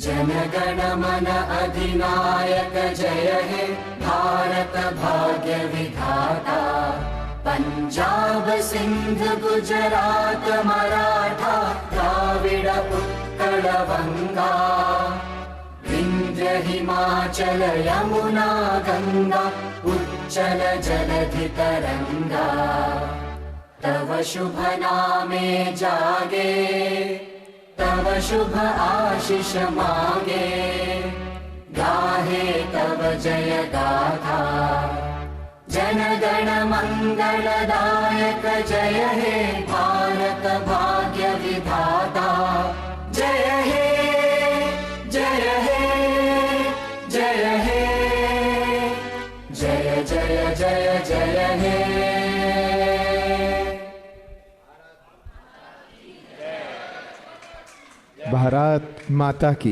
जनगण मन अधिनायक जय हे भारत भाग्य विधाता। पंजाब सिंध गुजरात मराठा द्राविड उत्कल बंगा। विंध्य हिमाचल यमुना गंगा उच्चल जलधि तरंगा। तव शुभ नामे जागे तव शुभ आशीष मांगे। गाहे तव जय गाथा जनगण मंगलदायक जय हे भारत भाग्य विधाता। जय हे जय हे जय हे जय जय जय जय हे। भारत माता की।